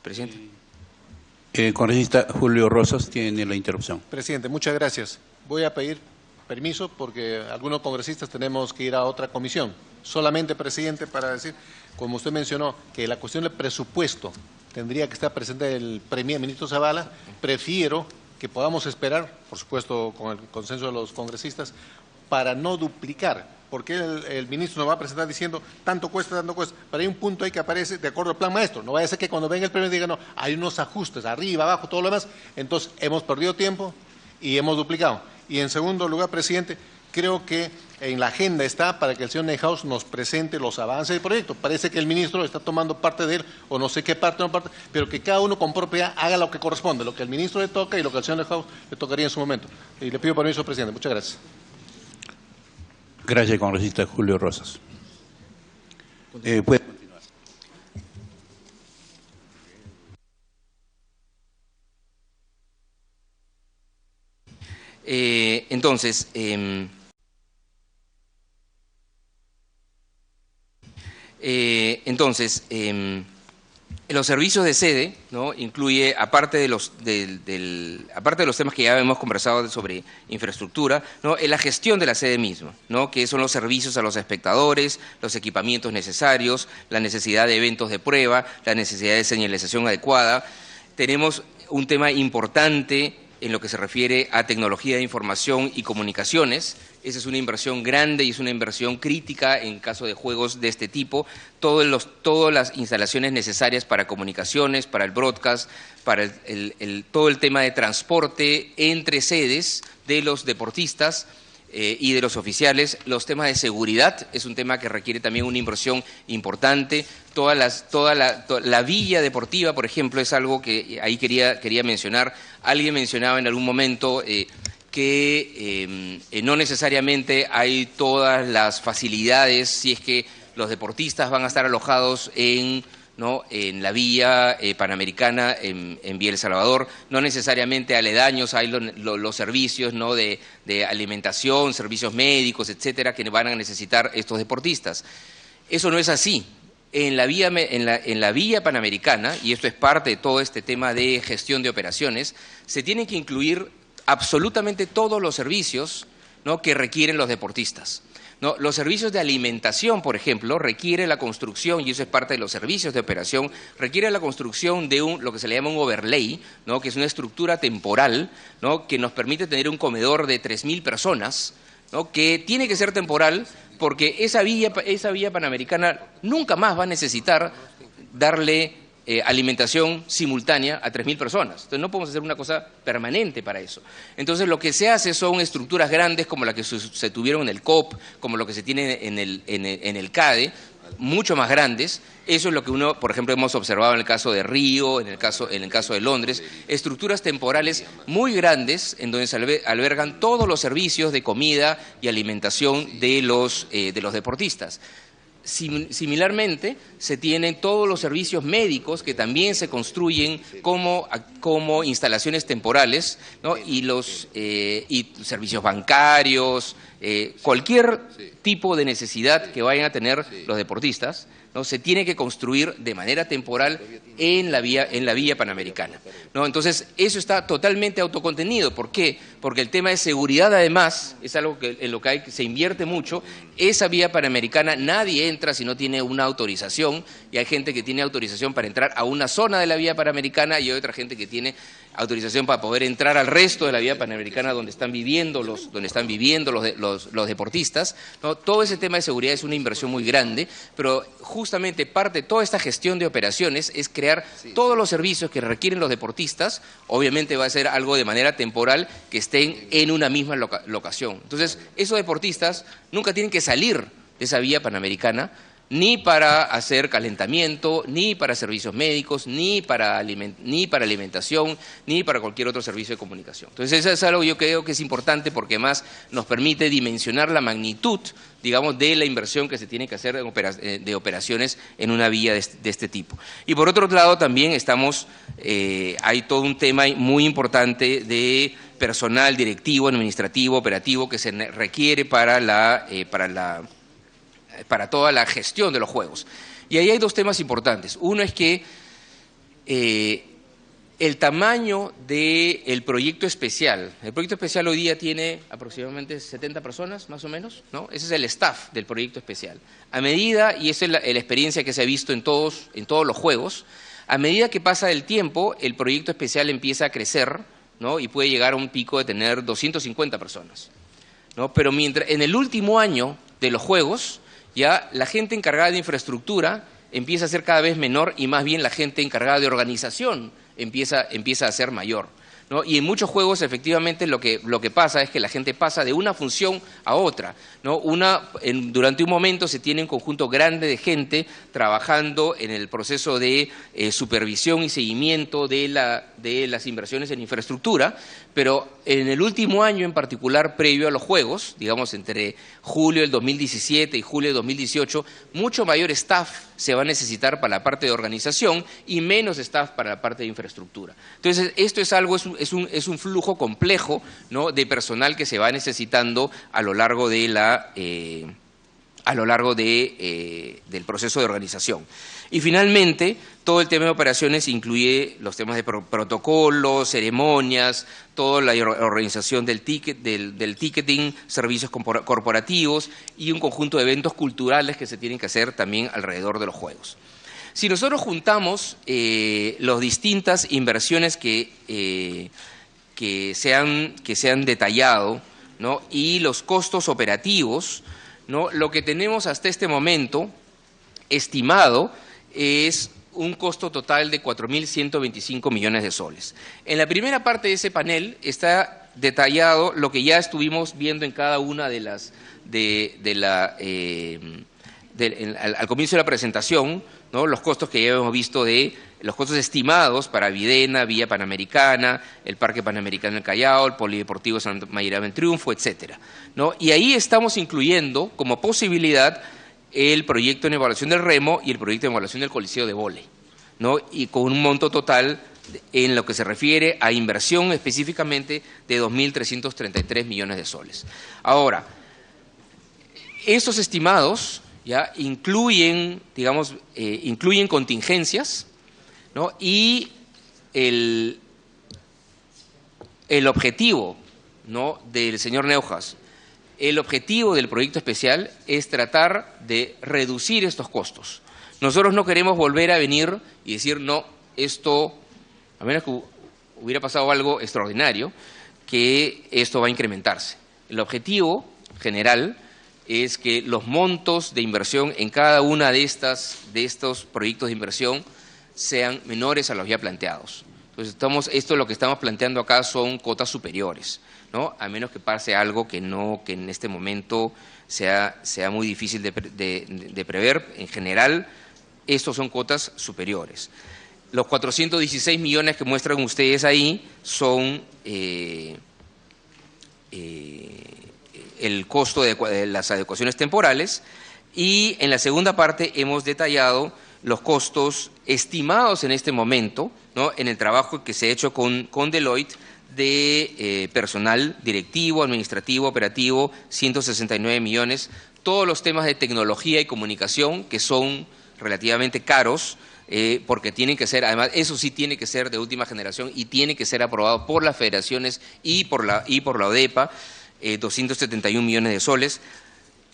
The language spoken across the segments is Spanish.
Presidente. Congresista Julio Rosas tiene la interrupción. Presidente, muchas gracias. Voy a pedir permiso porque algunos congresistas tenemos que ir a otra comisión. Solamente, presidente, para decir, como usted mencionó, que la cuestión del presupuesto tendría que estar presente el ministro Zavala, prefiero que podamos esperar, por supuesto con el consenso de los congresistas, para no duplicar, porque el ministro nos va a presentar diciendo tanto cuesta, pero hay un punto ahí que aparece de acuerdo al plan maestro. No vaya a ser que cuando venga el premio diga, no, hay unos ajustes, arriba, abajo, todo lo demás. Entonces, hemos perdido tiempo y hemos duplicado. Y en segundo lugar, presidente, creo que en la agenda está para que el señor Neuhaus nos presente los avances del proyecto. Parece que el ministro está tomando parte de él, o no sé qué parte, pero que cada uno con propiedad haga lo que corresponde, lo que el ministro le toca y lo que al señor Neuhaus le tocaría en su momento. Y le pido permiso, presidente. Muchas gracias. Gracias, congresista Julio Rosas. Puede continuar. Los servicios de sede, ¿no? Incluye, aparte de los temas que ya hemos conversado sobre infraestructura, ¿no? La gestión de la sede misma, ¿no? Que son los servicios a los espectadores, los equipamientos necesarios, la necesidad de eventos de prueba, la necesidad de señalización adecuada. Tenemos un tema importante en lo que se refiere a tecnología de información y comunicaciones. Esa es una inversión grande y es una inversión crítica en caso de juegos de este tipo. Todas las instalaciones necesarias para comunicaciones, para el broadcast, para todo el tema de transporte entre sedes de los deportistas y de los oficiales. Los temas de seguridad es un tema que requiere también una inversión importante. Toda la villa deportiva, por ejemplo, es algo que ahí quería mencionar. Alguien mencionaba en algún momento que no necesariamente hay todas las facilidades si es que los deportistas van a estar alojados en la villa panamericana en Villa El Salvador. No necesariamente aledaños hay los servicios, ¿no? de alimentación, servicios médicos, etcétera, que van a necesitar estos deportistas. Eso no es así. En la villa panamericana, y esto es parte de todo este tema de gestión de operaciones, se tienen que incluir absolutamente todos los servicios, ¿no? que requieren los deportistas. ¿No? Los servicios de alimentación, por ejemplo, requiere la construcción, y eso es parte de los servicios de operación, requiere la construcción de lo que se le llama un overlay, ¿no? que es una estructura temporal, ¿no? que nos permite tener un comedor de 3.000 personas, ¿no? que tiene que ser temporal porque esa villa panamericana nunca más va a necesitar darle alimentación simultánea a 3.000 personas. Entonces no podemos hacer una cosa permanente para eso. Entonces lo que se hace son estructuras grandes como la que se tuvieron en el COP, como lo que se tiene en el CADE, mucho más grandes. Eso es lo que uno, por ejemplo, hemos observado en el caso de Río, en el caso de Londres, estructuras temporales muy grandes en donde se albergan todos los servicios de comida y alimentación de los deportistas. Similarmente, se tienen todos los servicios médicos que también se construyen como instalaciones temporales, ¿no? y servicios bancarios, cualquier tipo de necesidad que vayan a tener los deportistas, ¿no? se tiene que construir de manera temporal en la vía panamericana, ¿no? Entonces, eso está totalmente autocontenido. ¿Por qué? Porque el tema de seguridad, además, es algo en lo que se invierte mucho. Esa vía panamericana nadie entra si no tiene una autorización, y hay gente que tiene autorización para entrar a una zona de la vía panamericana y hay otra gente que tiene autorización para poder entrar al resto de la vía panamericana donde están viviendo los deportistas, ¿no? Todo ese tema de seguridad es una inversión muy grande, pero justamente parte de toda esta gestión de operaciones es crear todos los servicios que requieren los deportistas. Obviamente va a ser algo de manera temporal que estén en una misma locación. Entonces, esos deportistas nunca tienen que salir de esa vía panamericana, ni para hacer calentamiento, ni para servicios médicos, ni para alimentación, ni para cualquier otro servicio de comunicación. Entonces, eso es algo que yo creo que es importante porque además nos permite dimensionar la magnitud, digamos, de la inversión que se tiene que hacer de operaciones en una vía de este tipo. Y por otro lado también hay todo un tema muy importante de personal directivo, administrativo, operativo que se requiere para toda la gestión de los juegos. Y ahí hay dos temas importantes. Uno es que el tamaño del proyecto especial. El proyecto especial hoy día tiene aproximadamente 70 personas, más o menos, ¿no? Ese es el staff del proyecto especial. A medida, y esa es la experiencia que se ha visto en todos los juegos, a medida que pasa el tiempo, el proyecto especial empieza a crecer, ¿no? Y puede llegar a un pico de tener 250 personas, ¿no? Pero mientras, en el último año de los juegos, ya la gente encargada de infraestructura empieza a ser cada vez menor y más bien la gente encargada de organización empieza a ser mayor, ¿no? Y en muchos juegos efectivamente lo que pasa es que la gente pasa de una función a otra, ¿no? Durante un momento se tiene un conjunto grande de gente trabajando en el proceso de supervisión y seguimiento de las inversiones en infraestructura, pero en el último año en particular, previo a los juegos, digamos entre julio del 2017 y julio del 2018, mucho mayor staff se va a necesitar para la parte de organización y menos staff para la parte de infraestructura. Entonces, esto es algo, es un flujo complejo, ¿no?, de personal que se va necesitando a lo largo de del proceso de organización. Y finalmente, todo el tema de operaciones incluye los temas de protocolos, ceremonias, toda la organización del ticketing, servicios corporativos y un conjunto de eventos culturales que se tienen que hacer también alrededor de los juegos. Si nosotros juntamos las distintas inversiones que se han detallado, ¿no?, y los costos operativos, ¿no?, lo que tenemos hasta este momento estimado es un costo total de 4.125 millones de soles. En la primera parte de ese panel está detallado lo que ya estuvimos viendo en cada una de las al comienzo de la presentación, ¿no?, los costos que ya hemos visto los costos estimados para Videna, Vía Panamericana, el Parque Panamericano del Callao, el Polideportivo San Mayra del Triunfo, etcétera, ¿no? Y ahí estamos incluyendo como posibilidad el proyecto en evaluación del remo y el proyecto en evaluación del Coliseo de Vóley, ¿no?, y con un monto total en lo que se refiere a inversión específicamente de 2.333 millones de soles. Ahora, estos estimados ya incluyen, digamos, incluyen contingencias, ¿no?, y el objetivo, ¿no?, del señor Neuhaus, el objetivo del proyecto especial es tratar de reducir estos costos. Nosotros no queremos volver a venir y decir, no, esto, a menos que hubiera pasado algo extraordinario, que esto va a incrementarse. El objetivo general es que los montos de inversión en cada una de estos proyectos de inversión sean menores a los ya planteados. Entonces, esto lo que estamos planteando acá son cotas superiores, ¿no?, a menos que pase algo que en este momento sea muy difícil de prever. En general, estos son cotas superiores. Los 416 millones que muestran ustedes ahí son el costo de las adecuaciones temporales, y en la segunda parte hemos detallado los costos estimados en este momento, ¿no?, en el trabajo que se ha hecho con Deloitte de personal directivo, administrativo, operativo, 169 millones, todos los temas de tecnología y comunicación que son relativamente caros, porque tienen que ser, además, eso sí tiene que ser de última generación y tiene que ser aprobado por las federaciones y por la ODEPA, 271 millones de soles.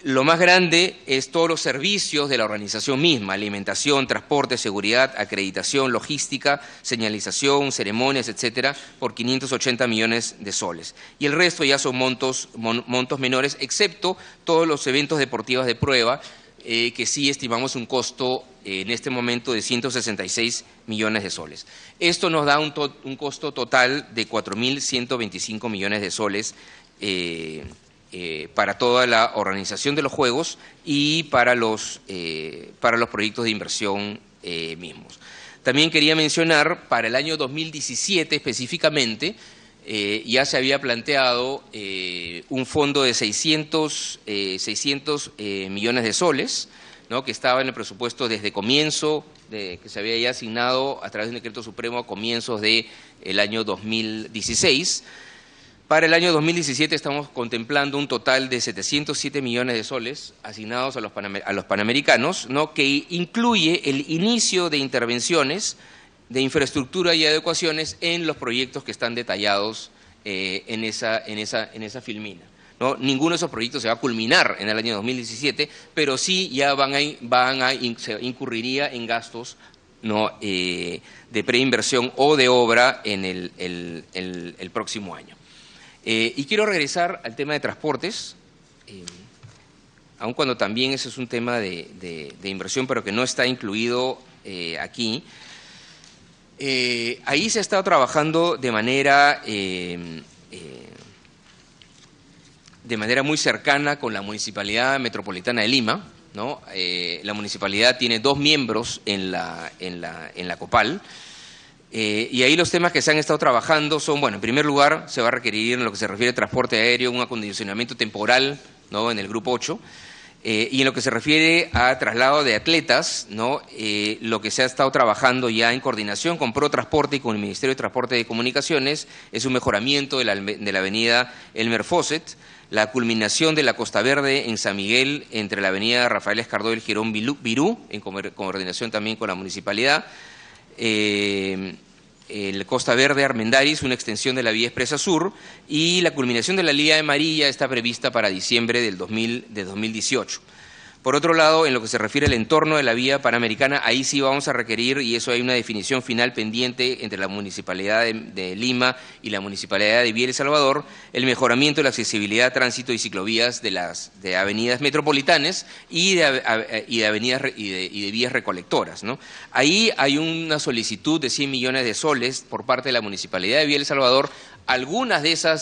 Lo más grande es todos los servicios de la organización misma: alimentación, transporte, seguridad, acreditación, logística, señalización, ceremonias, etcétera, por 580 millones de soles. Y el resto ya son montos menores, excepto todos los eventos deportivos de prueba, que sí estimamos un costo en este momento de 166 millones de soles. Esto nos da un costo total de 4.125 millones de soles para toda la organización de los juegos y para los proyectos de inversión mismos. También quería mencionar, para el año 2017 específicamente, ya se había planteado un fondo de 600 millones de soles, ¿no?, que estaba en el presupuesto desde comienzo, que se había ya asignado a través de un decreto supremo a comienzos del año 2016. Para el año 2017 estamos contemplando un total de 707 millones de soles asignados a los panamericanos, ¿no?, que incluye el inicio de intervenciones de infraestructura y adecuaciones en los proyectos que están detallados en esa filmina, ¿no? Ninguno de esos proyectos se va a culminar en el año 2017, pero sí ya se incurriría en gastos, ¿no? De preinversión o de obra en el próximo año. Y quiero regresar al tema de transportes, aun cuando también ese es un tema de inversión, pero que no está incluido aquí. Ahí se ha estado trabajando de manera muy cercana con la Municipalidad Metropolitana de Lima, ¿no? La municipalidad tiene 2 miembros en la COPAL, y ahí los temas que se han estado trabajando son, bueno, en primer lugar, se va a requerir en lo que se refiere a transporte aéreo un acondicionamiento temporal, ¿no? En el Grupo 8, y en lo que se refiere a traslado de atletas, ¿no? Lo que se ha estado trabajando ya en coordinación con ProTransporte y con el Ministerio de Transporte y Comunicaciones es un mejoramiento de la avenida Elmer Fosset, la culminación de la Costa Verde en San Miguel entre la avenida Rafael Escardó y el Jirón Virú, en coordinación también con la municipalidad. El Costa Verde Armendáriz, una extensión de la vía expresa sur, y la culminación de la Línea de Amarilla está prevista para diciembre de 2018. Por otro lado, en lo que se refiere al entorno de la vía panamericana, ahí sí vamos a requerir, y eso hay una definición final pendiente entre la Municipalidad de Lima y la Municipalidad de Villa El Salvador, el mejoramiento de la accesibilidad, tránsito y ciclovías de avenidas metropolitanas y de avenidas y de vías recolectoras, ¿no? Ahí hay una solicitud de 100 millones de soles por parte de la Municipalidad de Villa El Salvador. Algunas de esa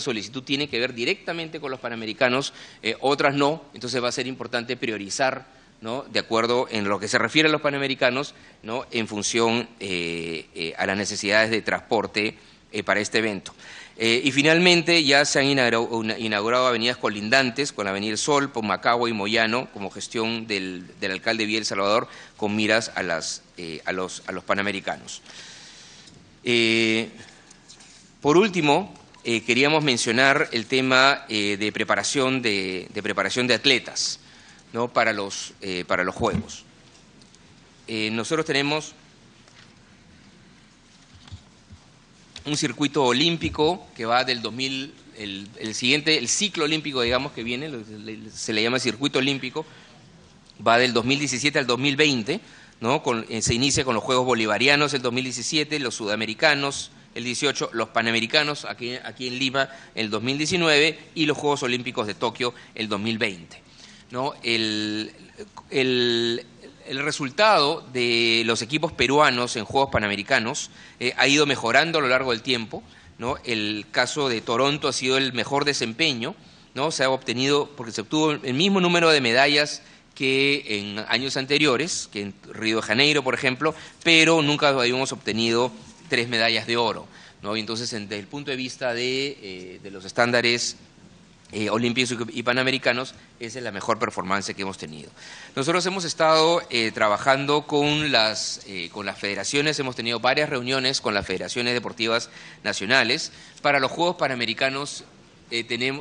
solicitud tienen que ver directamente con los panamericanos, otras no, entonces va a ser importante priorizar, ¿no? De acuerdo en lo que se refiere a los panamericanos, ¿no? En función a las necesidades de transporte para este evento. Y finalmente ya se han inaugurado avenidas colindantes con la Avenida El Sol, Pomacagua y Moyano como gestión del alcalde de Villa El Salvador con miras a los panamericanos. Por último, queríamos mencionar el tema de preparación de atletas, ¿no? Para los Juegos. Nosotros tenemos un circuito olímpico que va del 2000, el ciclo olímpico, digamos, que viene, se le llama circuito olímpico, va del 2017 al 2020, ¿no? Se inicia con los Juegos Bolivarianos el 2017, los Sudamericanos el 18, los Panamericanos aquí en Lima el 2019 y los Juegos Olímpicos de Tokio el 2020, ¿no? El resultado de los equipos peruanos en Juegos Panamericanos ha ido mejorando a lo largo del tiempo, ¿no? El caso de Toronto ha sido el mejor desempeño, ¿no? Se ha obtenido, porque se obtuvo el mismo número de medallas que en años anteriores, que en Río de Janeiro, por ejemplo, pero nunca habíamos obtenido 3 medallas de oro, ¿no? Y entonces, desde el punto de vista de los estándares olímpicos y panamericanos, esa es la mejor performance que hemos tenido. Nosotros hemos estado trabajando con las federaciones, hemos tenido varias reuniones con las federaciones deportivas nacionales. Para los Juegos Panamericanos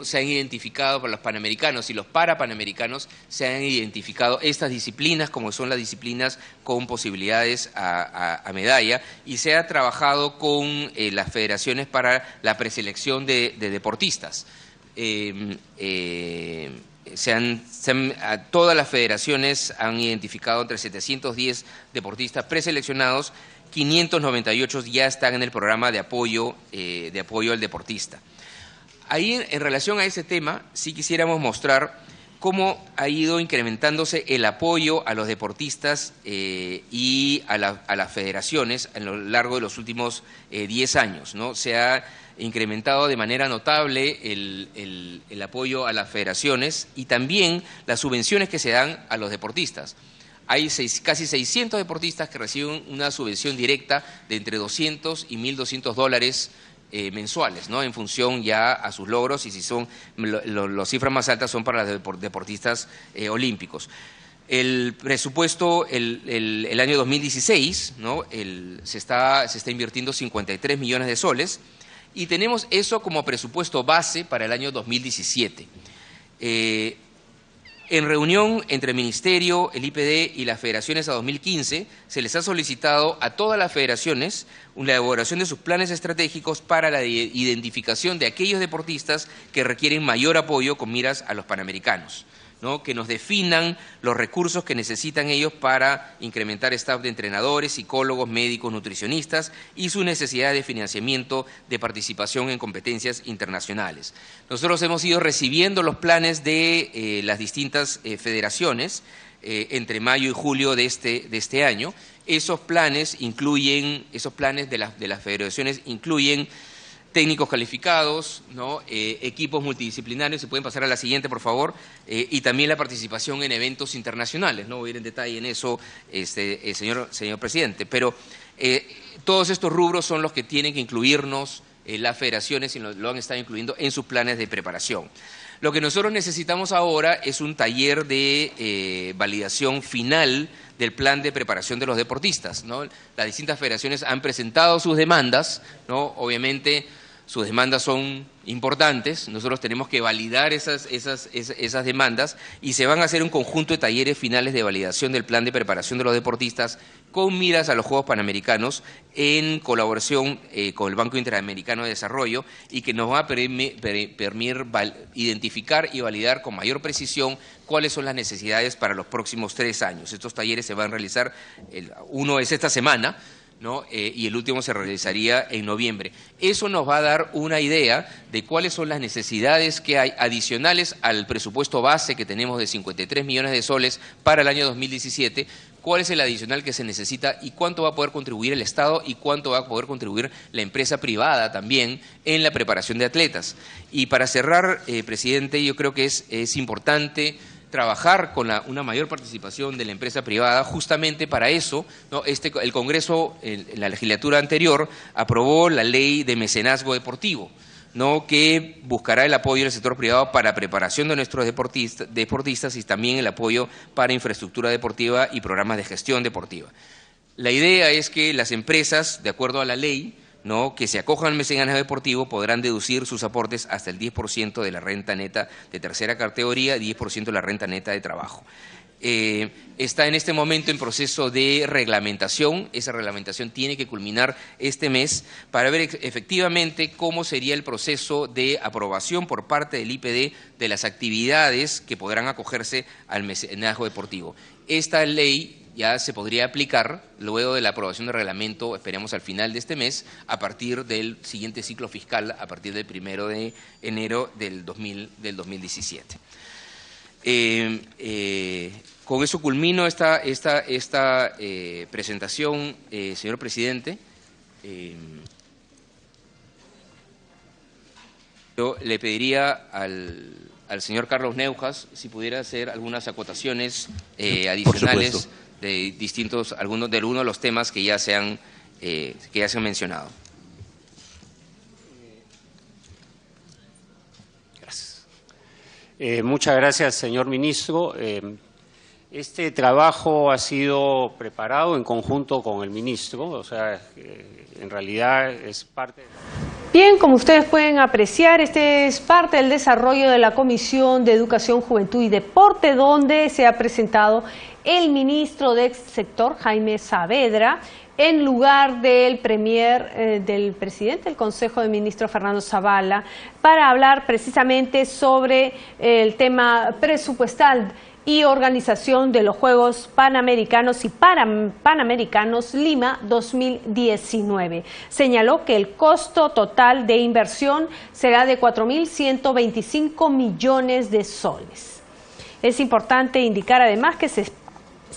se han identificado, para los panamericanos y los parapanamericanos, se han identificado estas disciplinas como son las disciplinas con posibilidades a medalla, y se ha trabajado con las federaciones para la preselección de deportistas. Todas las federaciones han identificado entre 710 deportistas preseleccionados, 598 ya están en el programa de apoyo al deportista. Ahí, en relación a ese tema, sí quisiéramos mostrar cómo ha ido incrementándose el apoyo a los deportistas y a las federaciones a lo largo de los últimos 10 años, ¿no? Se ha incrementado de manera notable el apoyo a las federaciones y también las subvenciones que se dan a los deportistas. Hay casi 600 deportistas que reciben una subvención directa de entre $200 y $1.200 mensuales, ¿no? En función ya a sus logros, y si son las cifras más altas son para los deportistas olímpicos. El presupuesto el año 2016, ¿no? se está invirtiendo 53 millones de soles y tenemos eso como presupuesto base para el año 2017. En reunión entre el Ministerio, el IPD y las federaciones a 2015, se les ha solicitado a todas las federaciones la elaboración de sus planes estratégicos para la identificación de aquellos deportistas que requieren mayor apoyo con miras a los Panamericanos, ¿no? Que nos definan los recursos que necesitan ellos para incrementar staff de entrenadores, psicólogos, médicos, nutricionistas y su necesidad de financiamiento de participación en competencias internacionales. Nosotros hemos ido recibiendo los planes de las distintas federaciones entre mayo y julio de este año. Esos planes de las federaciones incluyen técnicos calificados, ¿no? Equipos multidisciplinarios, se pueden pasar a la siguiente, por favor, y también la participación en eventos internacionales. No voy a ir en detalle en eso, señor presidente, pero todos estos rubros son los que tienen que incluirnos las federaciones y lo han estado incluyendo en sus planes de preparación. Lo que nosotros necesitamos ahora es un taller de validación final del plan de preparación de los deportistas, ¿no? Las distintas federaciones han presentado sus demandas, ¿no? Obviamente sus demandas son importantes, nosotros tenemos que validar esas demandas y se van a hacer un conjunto de talleres finales de validación del plan de preparación de los deportistas con miras a los Juegos Panamericanos en colaboración con el Banco Interamericano de Desarrollo y que nos va a permitir identificar y validar con mayor precisión cuáles son las necesidades para los próximos 3 años. Estos talleres se van a realizar, uno es esta semana, ¿no? Y el último se realizaría en noviembre. Eso nos va a dar una idea de cuáles son las necesidades que hay adicionales al presupuesto base que tenemos de 53 millones de soles para el año 2017, cuál es el adicional que se necesita y cuánto va a poder contribuir el Estado y cuánto va a poder contribuir la empresa privada también en la preparación de atletas. Y para cerrar, presidente, yo creo que es importante trabajar con una mayor participación de la empresa privada. Justamente para eso, ¿no? El Congreso, en la legislatura anterior, aprobó la ley de mecenazgo deportivo, ¿no? Que buscará el apoyo del sector privado para preparación de nuestros deportistas y también el apoyo para infraestructura deportiva y programas de gestión deportiva. La idea es que las empresas, de acuerdo a la ley, ¿no? Que se acojan al mecenazgo deportivo podrán deducir sus aportes hasta el 10% de la renta neta de tercera categoría y 10% de la renta neta de trabajo. Está en este momento en proceso de reglamentación. Esa reglamentación tiene que culminar este mes para ver efectivamente cómo sería el proceso de aprobación por parte del IPD de las actividades que podrán acogerse al mecenazgo deportivo. Esta ley ya se podría aplicar luego de la aprobación del reglamento, esperemos al final de este mes, a partir del siguiente ciclo fiscal, a partir del 1 de enero del 2017. Con eso culmino esta presentación, señor presidente. Yo le pediría al señor Carlos Neujas si pudiera hacer algunas acotaciones adicionales de algunos de los temas que ya se han mencionado. Gracias. Muchas gracias, señor ministro. Este trabajo ha sido preparado en conjunto con el ministro, o sea, en realidad es parte de... Bien, como ustedes pueden apreciar, este es parte del desarrollo de la Comisión de Educación, Juventud y Deporte, donde se ha presentado el ministro del sector, Jaime Saavedra, en lugar del del presidente del Consejo de Ministros, Fernando Zavala, para hablar precisamente sobre el tema presupuestal y organización de los Juegos Panamericanos y Panamericanos Lima 2019. Señaló que el costo total de inversión será de 4.125 millones de soles. Es importante indicar además que se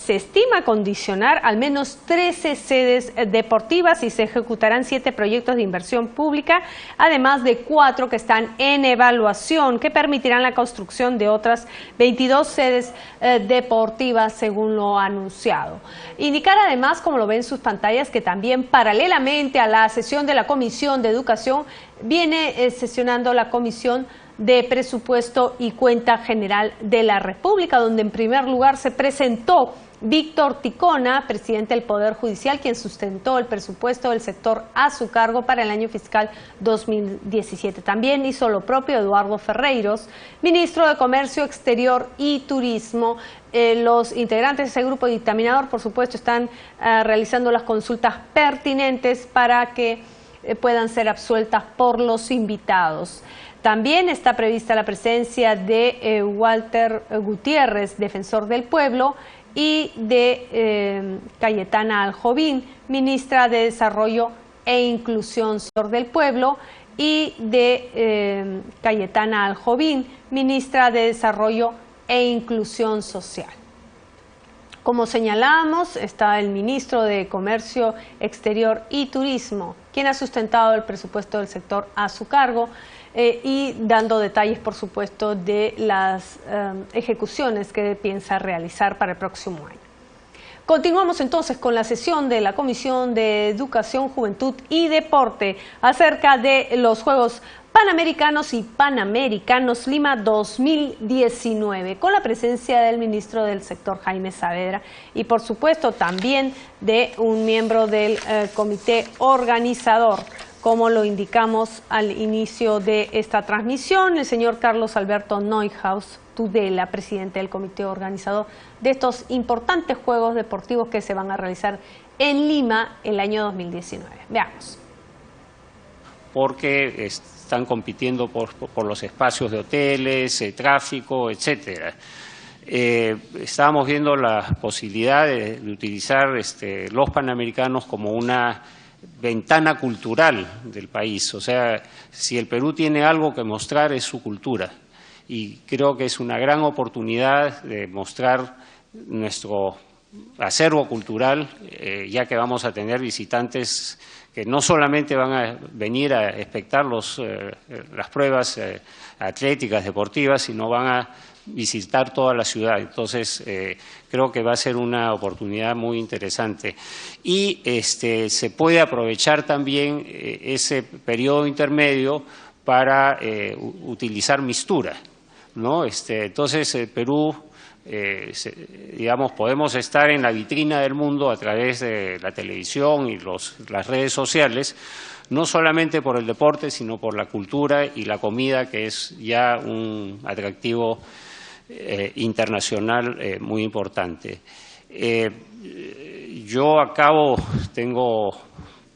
estima condicionar al menos 13 sedes deportivas y se ejecutarán 7 proyectos de inversión pública, además de 4 que están en evaluación, que permitirán la construcción de otras 22 sedes deportivas, según lo anunciado. Indicar además, como lo ven en sus pantallas, que también paralelamente a la sesión de la Comisión de Educación, viene sesionando la Comisión de Presupuesto y Cuenta General de la República, donde en primer lugar se presentó Víctor Ticona, presidente del Poder Judicial, quien sustentó el presupuesto del sector a su cargo para el año fiscal 2017. También hizo lo propio Eduardo Ferreiros, ministro de Comercio Exterior y Turismo. Los integrantes de ese grupo dictaminador, por supuesto, están realizando las consultas pertinentes para que puedan ser absueltas por los invitados. También está prevista la presencia de Walter Gutiérrez, defensor del pueblo, y de Cayetana Aljovín, ministra de Desarrollo e Inclusión del Pueblo, y de Cayetana Aljovín, ministra de Desarrollo e Inclusión Social. Como señalábamos, está el ministro de Comercio Exterior y Turismo, quien ha sustentado el presupuesto del sector a su cargo y dando detalles, por supuesto, de las ejecuciones que piensa realizar para el próximo año. Continuamos entonces con la sesión de la Comisión de Educación, Juventud y Deporte acerca de los Juegos Panamericanos y Panamericanos Lima 2019, con la presencia del ministro del sector, Jaime Saavedra, y por supuesto también de un miembro del comité organizador, como lo indicamos al inicio de esta transmisión, el señor Carlos Alberto Neuhaus Tudela, presidente del comité organizador de estos importantes Juegos Deportivos que se van a realizar en Lima el año 2019. Veamos. Porque están compitiendo por los espacios de hoteles, tráfico, etcétera. Estábamos viendo la posibilidad de utilizar los Panamericanos como una ventana cultural del país. O sea, si el Perú tiene algo que mostrar es su cultura, y creo que es una gran oportunidad de mostrar nuestro acervo cultural, ya que vamos a tener visitantes que no solamente van a venir a espectar las pruebas atléticas, deportivas, sino van a visitar toda la ciudad. Entonces, creo que va a ser una oportunidad muy interesante. Y se puede aprovechar también ese periodo intermedio para utilizar mistura, ¿no? Entonces, Perú, digamos, podemos estar en la vitrina del mundo a través de la televisión y las redes sociales, no solamente por el deporte, sino por la cultura y la comida, que es ya un atractivo internacional muy importante. Yo tengo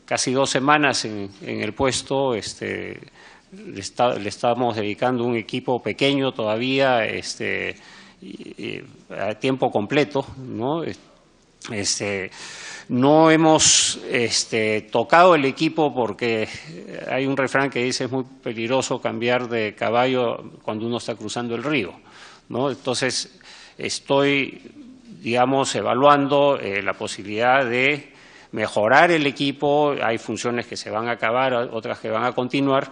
casi 2 semanas en el puesto, le estamos dedicando un equipo pequeño todavía, a tiempo completo, ¿no? No hemos tocado el equipo porque hay un refrán que dice es muy peligroso cambiar de caballo cuando uno está cruzando el río, ¿no? Entonces, estoy, digamos, evaluando la posibilidad de mejorar el equipo. Hay funciones que se van a acabar, otras que van a continuar,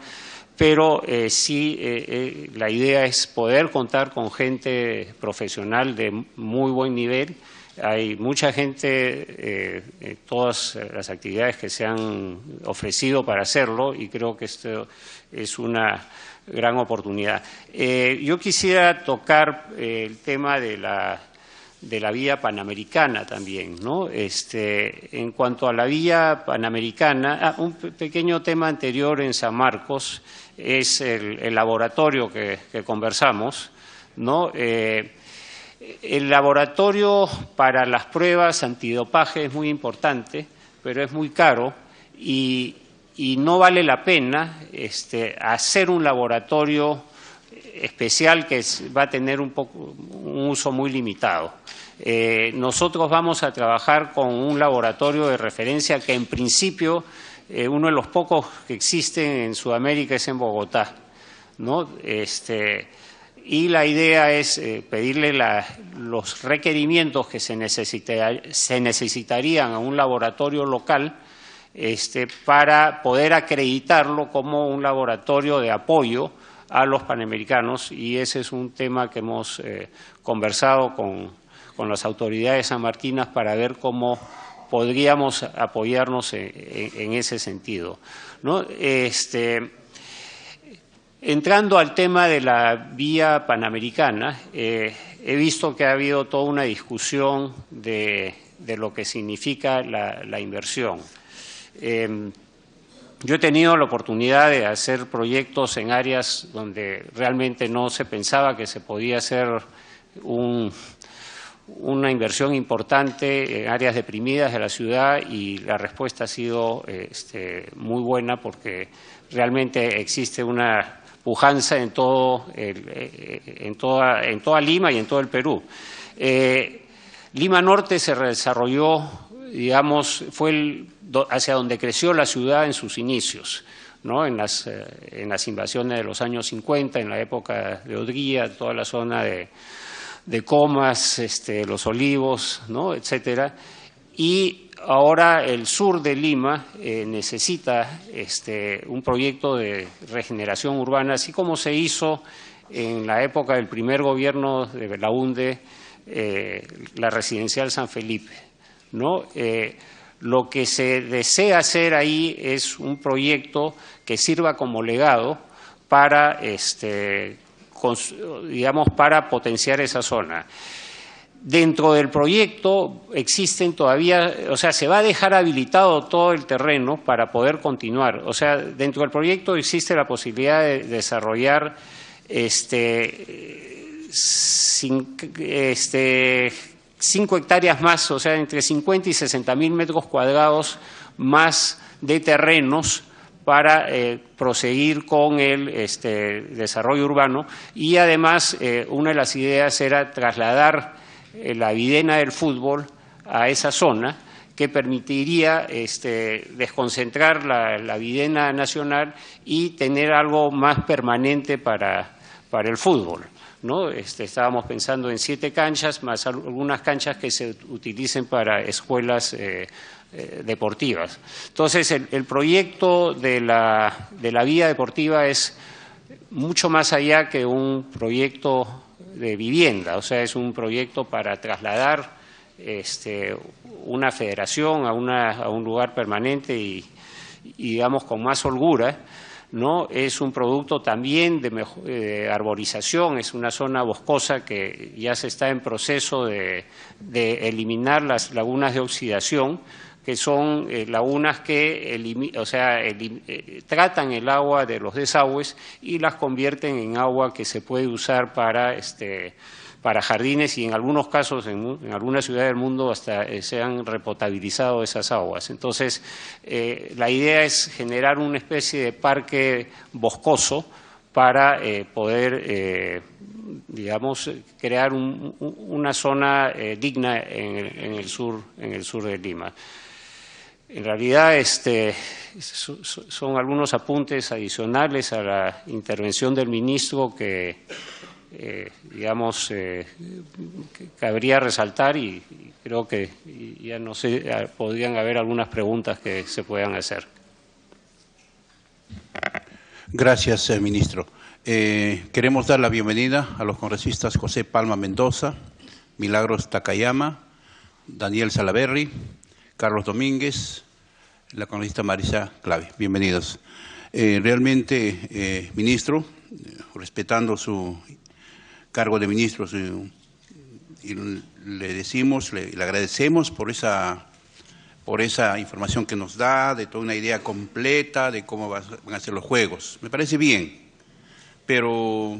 pero sí la idea es poder contar con gente profesional de muy buen nivel. Hay mucha gente, todas las actividades que se han ofrecido para hacerlo, y creo que esto es una gran oportunidad. Yo quisiera tocar el tema de la vía panamericana también, ¿no? En cuanto a la vía panamericana, un pequeño tema anterior en San Marcos es el laboratorio que conversamos, ¿no? El laboratorio para las pruebas antidopaje es muy importante, pero es muy caro y no vale la pena hacer un laboratorio especial que va a tener un uso muy limitado. Nosotros vamos a trabajar con un laboratorio de referencia que en principio uno de los pocos que existen en Sudamérica es en Bogotá, ¿no? Y la idea es pedirle los requerimientos que se necesitarían a un laboratorio local para poder acreditarlo como un laboratorio de apoyo a los panamericanos, y ese es un tema que hemos conversado con las autoridades sanmarquinas para ver cómo podríamos apoyarnos en ese sentido, ¿no? Entrando al tema de la vía panamericana, he visto que ha habido toda una discusión de lo que significa la inversión. Yo he tenido la oportunidad de hacer proyectos en áreas donde realmente no se pensaba que se podía hacer una inversión importante en áreas deprimidas de la ciudad, y la respuesta ha sido muy buena, porque realmente existe una pujanza en toda Lima y en todo el Perú. Lima Norte se desarrolló, digamos, fue hacia donde creció la ciudad en sus inicios, ¿no? En las invasiones de los años 50, en la época de Odría, toda la zona de Comas, Los Olivos, ¿no? Etcétera. Y ahora el sur de Lima necesita un proyecto de regeneración urbana, así como se hizo en la época del primer gobierno de Belaúnde, la residencial San Felipe, ¿no? Lo que se desea hacer ahí es un proyecto que sirva como legado para, digamos, para potenciar esa zona. Dentro del proyecto existen todavía, o sea, se va a dejar habilitado todo el terreno para poder continuar. O sea, dentro del proyecto existe la posibilidad de desarrollar 5 hectáreas más, o sea, entre 50 y 60.000 metros cuadrados más de terrenos para proseguir con el desarrollo urbano. Y además, una de las ideas era trasladar la videna del fútbol a esa zona, que permitiría desconcentrar la videna nacional y tener algo más permanente para el fútbol, ¿no? Estábamos pensando en 7 canchas, más algunas canchas que se utilicen para escuelas deportivas. Entonces, el proyecto de la vía deportiva es mucho más allá que un proyecto de vivienda, o sea, es un proyecto para trasladar una federación a un lugar permanente y digamos, con más holgura, ¿no? Es un producto también de arborización, es una zona boscosa que ya se está en proceso de eliminar las lagunas de oxidación, que son lagunas que tratan el agua de los desagües y las convierten en agua que se puede usar para jardines, y en algunos casos, en algunas ciudades del mundo, hasta se han repotabilizado esas aguas. Entonces, la idea es generar una especie de parque boscoso para poder, digamos, crear una zona digna en el sur de Lima. En realidad, son algunos apuntes adicionales a la intervención del ministro que digamos, cabría resaltar, y creo que ya no sé, podrían haber algunas preguntas que se puedan hacer. Gracias, ministro. Queremos dar la bienvenida a los congresistas José Palma Mendoza, Milagros Takayama, Daniel Salaverry, Carlos Domínguez, la congresista Marisa Clave. Bienvenidos. Realmente, ministro, respetando su cargo de ministro, y le decimos, le agradecemos por esa información que nos da, de toda una idea completa de cómo van a ser los juegos. Me parece bien, pero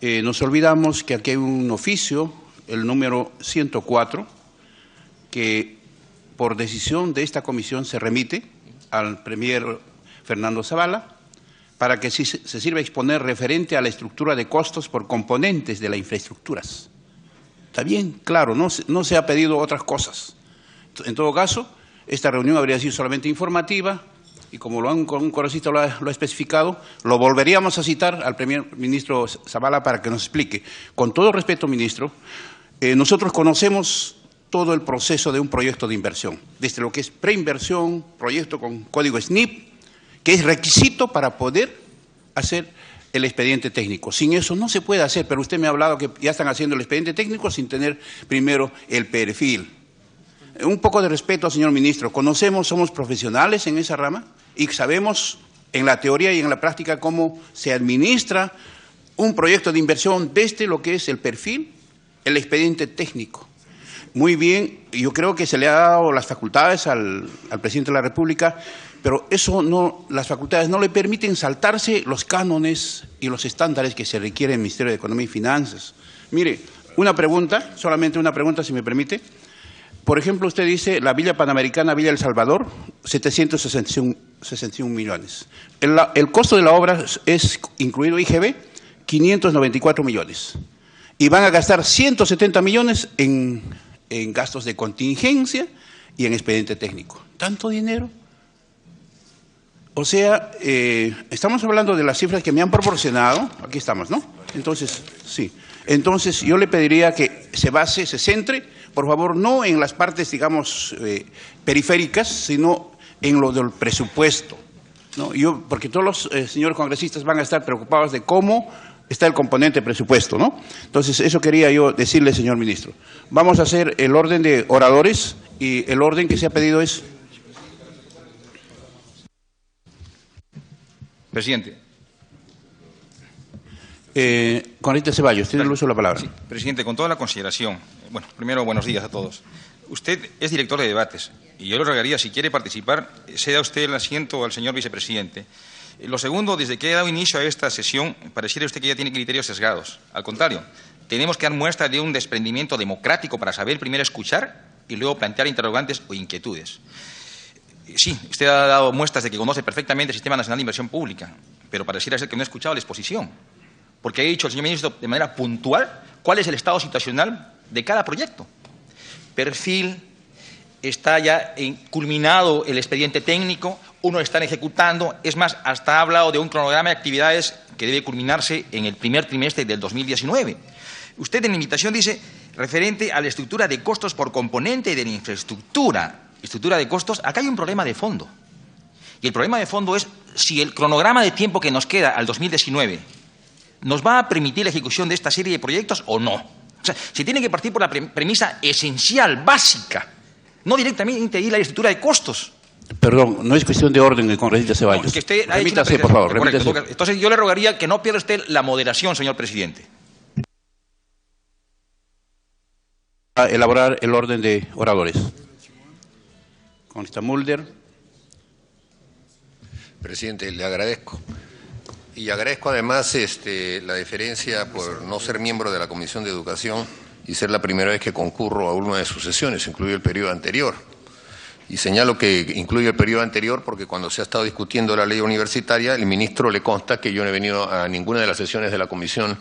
nos olvidamos que aquí hay un oficio, el número 104, que por decisión de esta comisión se remite al premier Fernando Zavala, para que se sirva a exponer referente a la estructura de costos por componentes de las infraestructuras. Está bien, claro, no se ha pedido otras cosas. En todo caso, esta reunión habría sido solamente informativa, y como un congresista lo ha especificado, lo volveríamos a citar al primer ministro Zavala para que nos explique. Con todo respeto, ministro, nosotros conocemos todo el proceso de un proyecto de inversión, desde lo que es preinversión, proyecto con código SNIP, que es requisito para poder hacer el expediente técnico. Sin eso no se puede hacer, pero usted me ha hablado que ya están haciendo el expediente técnico sin tener primero el perfil. Un poco de respeto, señor ministro. Conocemos, somos profesionales en esa rama y sabemos en la teoría y en la práctica cómo se administra un proyecto de inversión desde lo que es el perfil el expediente técnico. Muy bien, yo creo que se le ha dado las facultades al presidente de la República, pero eso no, las facultades no le permiten saltarse los cánones y los estándares que se requieren en el Ministerio de Economía y Finanzas. Mire, una pregunta, solamente una pregunta si me permite. Por ejemplo, usted dice la Villa Panamericana, Villa El Salvador, 761 millones. El costo de la obra es, incluido IGB, 594 millones. Y van a gastar 170 millones en gastos de contingencia y en expediente técnico. ¿Tanto dinero? O sea, estamos hablando de las cifras que me han proporcionado. Aquí estamos, ¿no? Entonces, sí. Entonces, yo le pediría que se centre, por favor, no en las partes, digamos, periféricas, sino en lo del presupuesto, ¿no? Porque todos los señores congresistas van a estar preocupados de cómo está el componente presupuesto, ¿no? Entonces, eso quería yo decirle, señor ministro. Vamos a hacer el orden de oradores y el orden que se ha pedido es... Presidente. Congresista Ceballos, tiene el uso de la palabra. Sí, presidente, con toda la consideración, bueno, primero buenos días a todos. Usted es director de debates y yo le rogaría, si quiere participar, ceda usted el asiento al señor vicepresidente. Lo segundo, desde que he dado inicio a esta sesión, pareciera usted que ya tiene criterios sesgados. Al contrario, tenemos que dar muestra de un desprendimiento democrático para saber primero escuchar y luego plantear interrogantes o inquietudes. Sí, usted ha dado muestras de que conoce perfectamente el Sistema Nacional de Inversión Pública, pero pareciera ser que no ha escuchado la exposición, porque ha dicho el señor ministro de manera puntual cuál es el estado situacional de cada proyecto. Perfil, está ya culminado el expediente técnico, uno están ejecutando, es más, hasta ha hablado de un cronograma de actividades que debe culminarse en el primer trimestre del 2019. Usted en la invitación dice, referente a la estructura de costos por componente de la infraestructura, estructura de costos, acá hay un problema de fondo. Y el problema de fondo es si el cronograma de tiempo que nos queda al 2019 nos va a permitir la ejecución de esta serie de proyectos o no. O sea, se tiene que partir por la premisa esencial, básica, no directamente ir a la estructura de costos. Perdón, no es cuestión de orden, congresista Ceballos. No, que usted remítase, por favor, remítase. Correcto. Entonces yo le rogaría que no pierda usted la moderación, señor presidente. A elaborar el orden de oradores. Congresista Mulder. Presidente, le agradezco. Y agradezco además la deferencia por no ser miembro de la Comisión de Educación y ser la primera vez que concurro a una de sus sesiones, incluye el periodo anterior. Y señalo que incluye el periodo anterior porque cuando se ha estado discutiendo la ley universitaria, el ministro le consta que yo no he venido a ninguna de las sesiones de la Comisión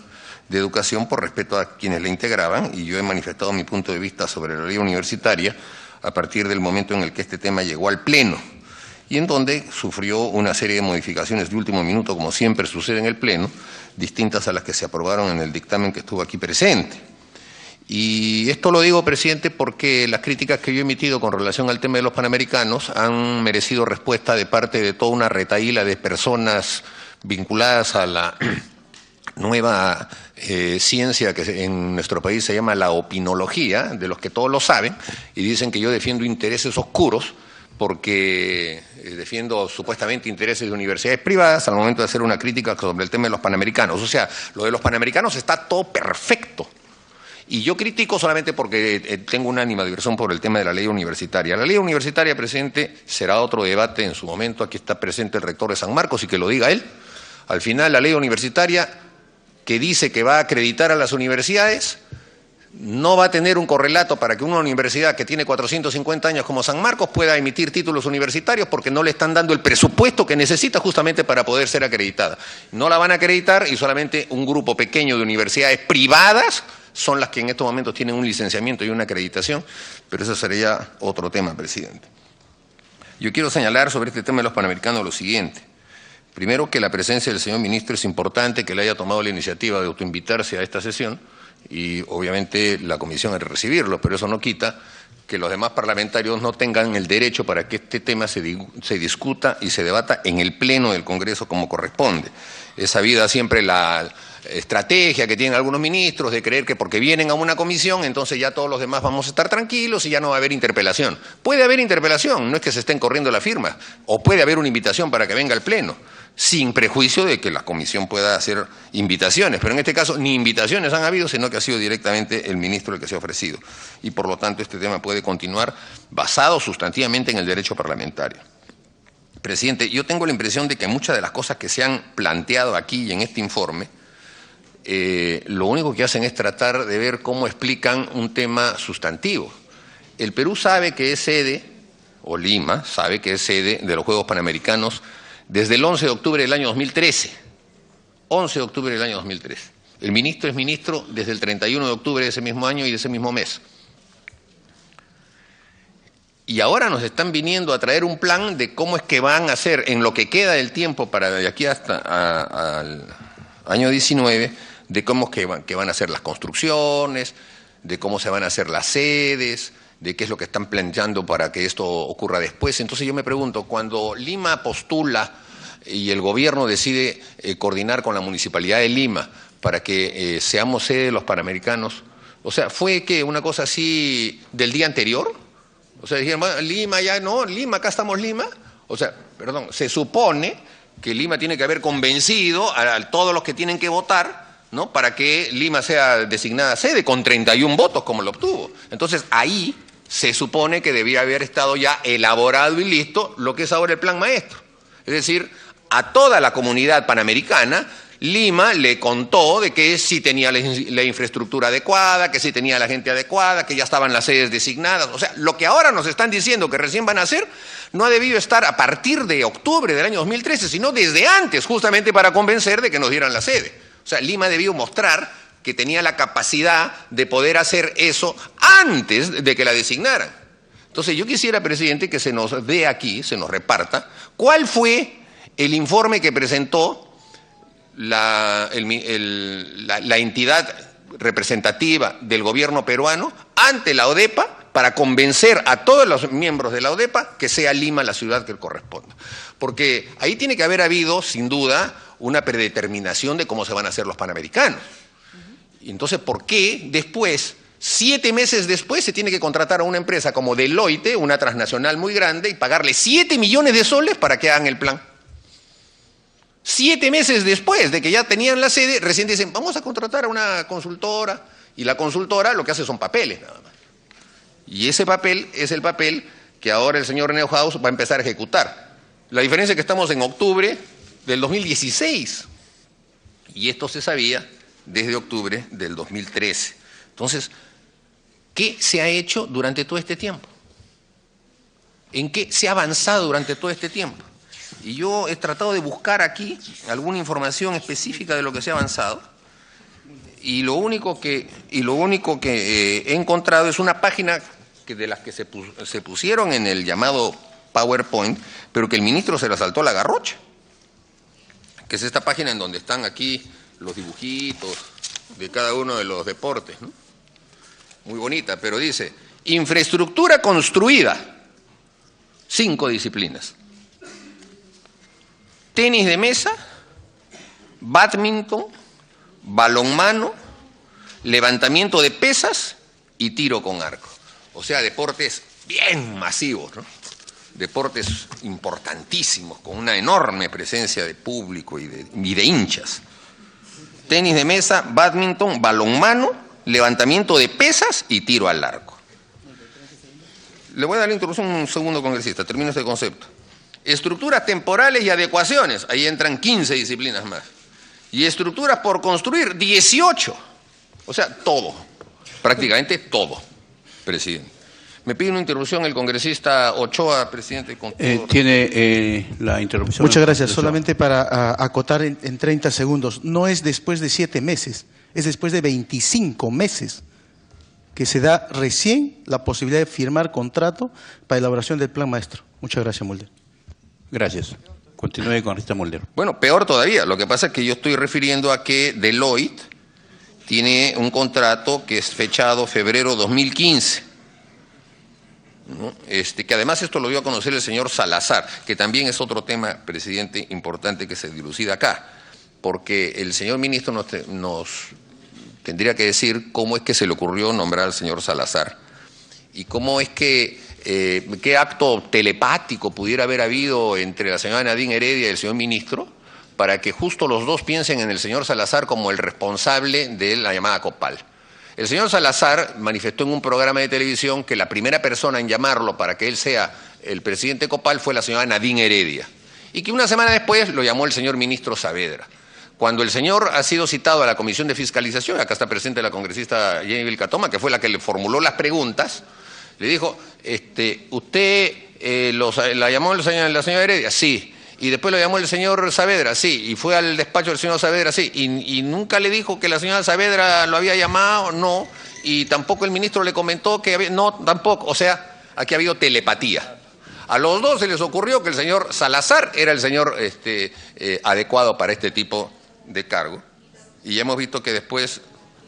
de Educación por respeto a quienes la integraban, y yo he manifestado mi punto de vista sobre la ley universitaria a partir del momento en el que este tema llegó al Pleno, y en donde sufrió una serie de modificaciones de último minuto, como siempre sucede en el Pleno, distintas a las que se aprobaron en el dictamen que estuvo aquí presente. Y esto lo digo, presidente, porque las críticas que yo he emitido con relación al tema de los Panamericanos han merecido respuesta de parte de toda una retahíla de personas vinculadas a la nueva ciencia que en nuestro país se llama la opinología, de los que todos lo saben, y dicen que yo defiendo intereses oscuros porque defiendo supuestamente intereses de universidades privadas al momento de hacer una crítica sobre el tema de los Panamericanos. O sea, lo de los Panamericanos está todo perfecto. Y yo critico solamente porque tengo una animadversión por el tema de la ley universitaria. La ley universitaria, presidente, será otro debate en su momento. Aquí está presente el rector de San Marcos y que lo diga él. Al final, la ley universitaria que dice que va a acreditar a las universidades no va a tener un correlato para que una universidad que tiene 450 años como San Marcos pueda emitir títulos universitarios porque no le están dando el presupuesto que necesita justamente para poder ser acreditada. No la van a acreditar y solamente un grupo pequeño de universidades privadas son las que en estos momentos tienen un licenciamiento y una acreditación, pero eso sería otro tema, presidente. Yo quiero señalar sobre este tema de los Panamericanos lo siguiente. Primero, que la presencia del señor ministro es importante, que le haya tomado la iniciativa de autoinvitarse a esta sesión, y obviamente la comisión ha de recibirlo, pero eso no quita que los demás parlamentarios no tengan el derecho para que este tema se discuta y se debata en el Pleno del Congreso como corresponde. Es sabida siempre la estrategia que tienen algunos ministros de creer que porque vienen a una comisión, entonces ya todos los demás vamos a estar tranquilos y ya no va a haber interpelación. Puede haber interpelación, no es que se estén corriendo la firma, o puede haber una invitación para que venga al Pleno, sin prejuicio de que la comisión pueda hacer invitaciones, pero en este caso ni invitaciones han habido, sino que ha sido directamente el ministro el que se ha ofrecido. Y por lo tanto este tema puede continuar basado sustantivamente en el derecho parlamentario. Presidente, yo tengo la impresión de que muchas de las cosas que se han planteado aquí y en este informe, lo único que hacen es tratar de ver cómo explican un tema sustantivo. El Perú sabe que es sede, o Lima sabe que es sede de los Juegos Panamericanos desde el 11 de octubre del año 2013. 11 de octubre del año 2013. El ministro es ministro desde el 31 de octubre de ese mismo año y de ese mismo mes. Y ahora nos están viniendo a traer un plan de cómo es que van a hacer en lo que queda del tiempo para de aquí hasta al año 19, de cómo es que van a hacer las construcciones, de cómo se van a hacer las sedes, de qué es lo que están planteando para que esto ocurra después. Entonces yo me pregunto, cuando Lima postula y el gobierno decide coordinar con la Municipalidad de Lima para que seamos sede de los Panamericanos, o sea, ¿fue que una cosa así del día anterior? O sea, dijeron, bueno, Lima ya no, Lima, acá estamos Lima. O sea, perdón, se supone que Lima tiene que haber convencido a todos los que tienen que votar, ¿no?, para que Lima sea designada sede con 31 votos como lo obtuvo. Entonces ahí se supone que debía haber estado ya elaborado y listo lo que es ahora el plan maestro. Es decir, a toda la comunidad panamericana Lima le contó de que sí tenía la infraestructura adecuada, que sí tenía la gente adecuada, que ya estaban las sedes designadas. O sea, lo que ahora nos están diciendo que recién van a hacer no ha debido estar a partir de octubre del año 2013, sino desde antes, justamente para convencer de que nos dieran la sede. O sea, Lima debió mostrar que tenía la capacidad de poder hacer eso antes de que la designaran. Entonces yo quisiera, presidente, que se nos dé aquí, se nos reparta, cuál fue el informe que presentó la entidad representativa del gobierno peruano ante la ODEPA para convencer a todos los miembros de la ODEPA que sea Lima la ciudad que corresponda. Porque ahí tiene que haber habido, sin duda, una predeterminación de cómo se van a hacer los Panamericanos. Y entonces, ¿por qué después, 7 meses después, se tiene que contratar a una empresa como Deloitte, una transnacional muy grande, y pagarle 7 millones de soles para que hagan el plan? 7 meses después de que ya tenían la sede, recién dicen, vamos a contratar a una consultora, y la consultora lo que hace son papeles nada más. Y ese papel es el papel que ahora el señor Neuhaus va a empezar a ejecutar. La diferencia es que estamos en octubre del 2016, y esto se sabía desde octubre del 2013. Entonces, ¿qué se ha hecho durante todo este tiempo? ¿En qué se ha avanzado durante todo este tiempo? Y yo he tratado de buscar aquí alguna información específica de lo que se ha avanzado, y lo único que he encontrado es una página de las que se pusieron en el llamado PowerPoint, pero que el ministro se la saltó la garrocha, que es esta página en donde están aquí los dibujitos de cada uno de los deportes, ¿no? Muy bonita, pero dice, infraestructura construida, 5 disciplinas. Tenis de mesa, bádminton, balonmano, levantamiento de pesas y tiro con arco. O sea, deportes bien masivos, ¿no? Deportes importantísimos, con una enorme presencia de público y de hinchas. Tenis de mesa, bádminton, balonmano, levantamiento de pesas y tiro al arco. Le voy a dar la introducción un segundo, congresista, termino este concepto. Estructuras temporales y adecuaciones, ahí entran 15 disciplinas más. Y estructuras por construir, 18. O sea, todo, prácticamente todo, presidente. Me pide una interrupción el congresista Ochoa, presidente. Tiene la interrupción. Muchas gracias. Solamente para acotar en 30 segundos. No es después de 7 meses, es después de 25 meses que se da recién la posibilidad de firmar contrato para elaboración del plan maestro. Muchas gracias, Mulder. Gracias. Continúe, congresista Mulder. Bueno, peor todavía. Lo que pasa es que yo estoy refiriendo a que Deloitte tiene un contrato que es fechado febrero 2015. ¿No? Que además esto lo dio a conocer el señor Salazar, que también es otro tema, presidente, importante que se dilucida acá. porque el señor ministro nos tendría que decir cómo es que se le ocurrió nombrar al señor Salazar y cómo es que, qué acto telepático pudiera haber habido entre la señora Nadine Heredia y el señor ministro para que justo los dos piensen en el señor Salazar como el responsable de la llamada Copal. El señor Salazar manifestó en un programa de televisión que la primera persona en llamarlo para que él sea el presidente de Copal fue la señora Nadine Heredia y que una semana después lo llamó el señor ministro Saavedra. Cuando el señor ha sido citado a la Comisión de Fiscalización, acá está presente la congresista Jenny Vilcatoma, que fue la que le formuló las preguntas, le dijo, ¿usted la llamó la señora Heredia? Sí. Y después lo llamó el señor Saavedra, sí. Y fue al despacho del señor Saavedra, sí. Y nunca le dijo que la señora Saavedra lo había llamado, no. Y tampoco el ministro le comentó que había, no, tampoco. O sea, aquí ha habido telepatía. A los dos se les ocurrió que el señor Salazar era el señor adecuado para este tipo de cargo. Y ya hemos visto que después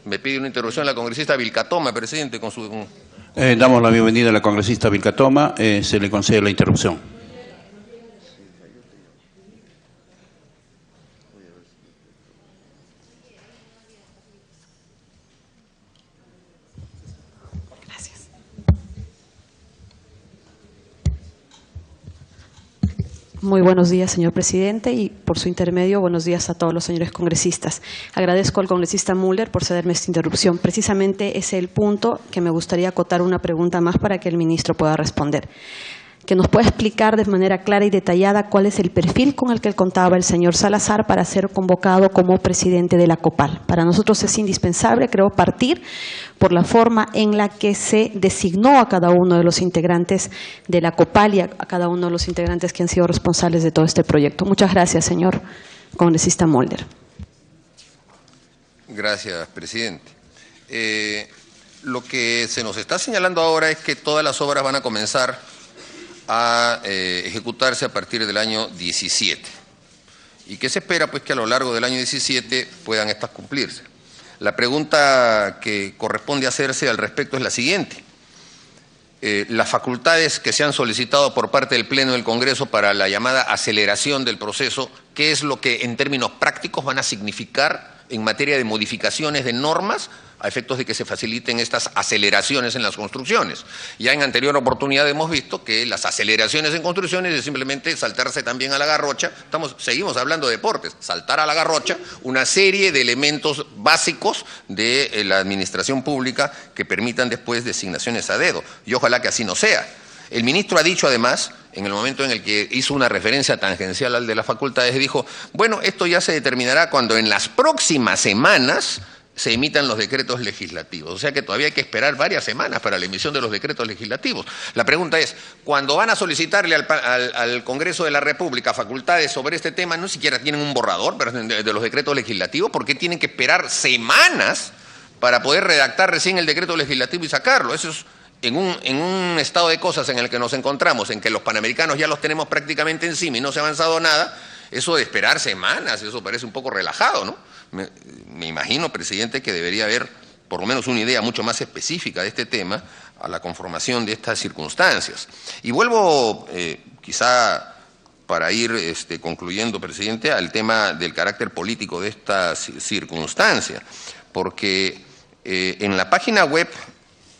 me pide una interrupción la congresista Vilcatoma, presidente, con su... Damos la bienvenida a la congresista Vilcatoma. Se le concede la interrupción. Muy buenos días, señor presidente, y por su intermedio, buenos días a todos los señores congresistas. Agradezco al congresista Müller por cederme esta interrupción. Precisamente ese es el punto que me gustaría acotar una pregunta más para que el ministro pueda responder. Que nos pueda explicar de manera clara y detallada cuál es el perfil con el que contaba el señor Salazar para ser convocado como presidente de la Copal. Para nosotros es indispensable, creo, partir por la forma en la que se designó a cada uno de los integrantes de la Copal y a cada uno de los integrantes que han sido responsables de todo este proyecto. Muchas gracias, señor congresista Müller. Gracias, presidente. Lo que se nos está señalando ahora es que todas las obras van a comenzar a ejecutarse a partir del año 17. ¿Y qué se espera? Pues que a lo largo del año 17 puedan estas cumplirse. La pregunta que corresponde hacerse al respecto es la siguiente. Las facultades que se han solicitado por parte del Pleno del Congreso para la llamada aceleración del proceso, ¿qué es lo que en términos prácticos van a significar en materia de modificaciones de normas a efectos de que se faciliten estas aceleraciones en las construcciones? Ya en anterior oportunidad hemos visto que las aceleraciones en construcciones es simplemente saltarse también a la garrocha, seguimos hablando de deportes, saltar a la garrocha una serie de elementos básicos de la administración pública que permitan después designaciones a dedo, y ojalá que así no sea. El ministro ha dicho además, en el momento en el que hizo una referencia tangencial al de las facultades, dijo, bueno, esto ya se determinará cuando en las próximas semanas se emitan los decretos legislativos. O sea que todavía hay que esperar varias semanas para la emisión de los decretos legislativos. La pregunta es, cuando van a solicitarle al Congreso de la República facultades sobre este tema, no siquiera tienen un borrador de los decretos legislativos, ¿por qué tienen que esperar semanas para poder redactar recién el decreto legislativo y sacarlo? Eso es en un estado de cosas en el que nos encontramos, en que los panamericanos ya los tenemos prácticamente encima y no se ha avanzado nada. Eso de esperar semanas, eso parece un poco relajado, ¿no? Me imagino, presidente, que debería haber por lo menos una idea mucho más específica de este tema a la conformación de estas circunstancias. Y vuelvo, quizá para ir concluyendo, presidente, al tema del carácter político de esta circunstancia, porque en la página web,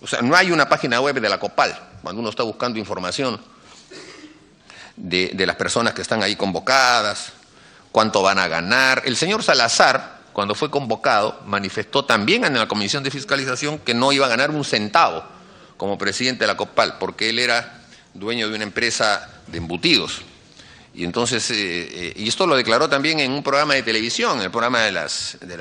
o sea, no hay una página web de la Copal, cuando uno está buscando información de las personas que están ahí convocadas, cuánto van a ganar. El señor Salazar, cuando fue convocado, manifestó también en la Comisión de Fiscalización que no iba a ganar un centavo como presidente de la Copal, porque él era dueño de una empresa de embutidos. Y entonces, y esto lo declaró también en un programa de televisión, el programa de la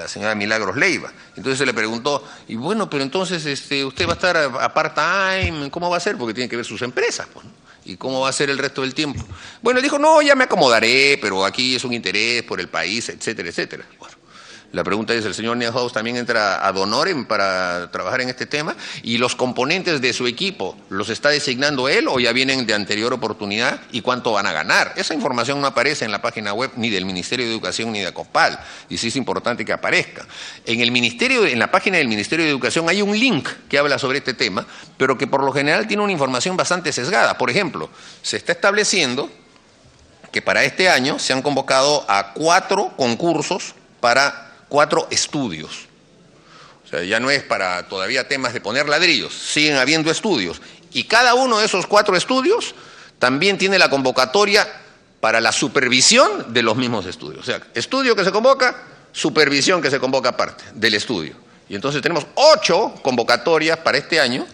señora Milagros Leiva. Entonces se le preguntó, y bueno, pero entonces usted va a estar a part-time, ¿cómo va a ser? Porque tiene que ver sus empresas, pues, ¿no? ¿Y cómo va a ser el resto del tiempo? Bueno, dijo, no, ya me acomodaré, pero aquí es un interés por el país, etcétera, etcétera. Bueno, la pregunta es, ¿el señor Niehaus también entra ad honorem para trabajar en este tema? ¿Y los componentes de su equipo los está designando él o ya vienen de anterior oportunidad? ¿Y cuánto van a ganar? Esa información no aparece en la página web ni del Ministerio de Educación ni de Copal, y sí es importante que aparezca. En la página del Ministerio de Educación hay un link que habla sobre este tema, pero que por lo general tiene una información bastante sesgada. Por ejemplo, se está estableciendo que para este año se han convocado a 4 concursos para 4 estudios. O sea, ya no es para todavía temas de poner ladrillos, siguen habiendo estudios. Y cada uno de esos 4 estudios también tiene la convocatoria para la supervisión de los mismos estudios. O sea, estudio que se convoca, supervisión que se convoca aparte del estudio. Y entonces tenemos 8 convocatorias para este año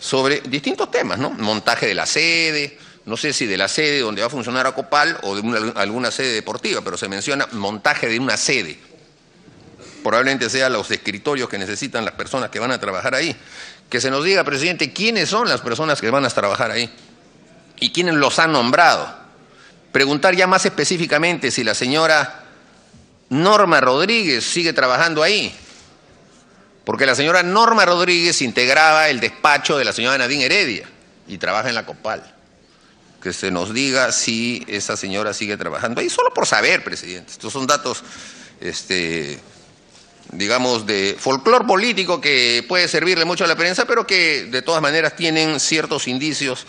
sobre distintos temas, ¿no? Montaje de la sede, no sé si de la sede donde va a funcionar Acopal o de alguna sede deportiva, pero se menciona montaje de una sede. Probablemente sean los escritorios que necesitan las personas que van a trabajar ahí. Que se nos diga, presidente, quiénes son las personas que van a trabajar ahí y quiénes los han nombrado. Preguntar ya más específicamente si la señora Norma Rodríguez sigue trabajando ahí, porque la señora Norma Rodríguez integraba el despacho de la señora Nadine Heredia y trabaja en la Copal. Que se nos diga si esa señora sigue trabajando ahí, solo por saber, presidente. Estos son datos, digamos, de folclor político que puede servirle mucho a la prensa, pero que de todas maneras tienen ciertos indicios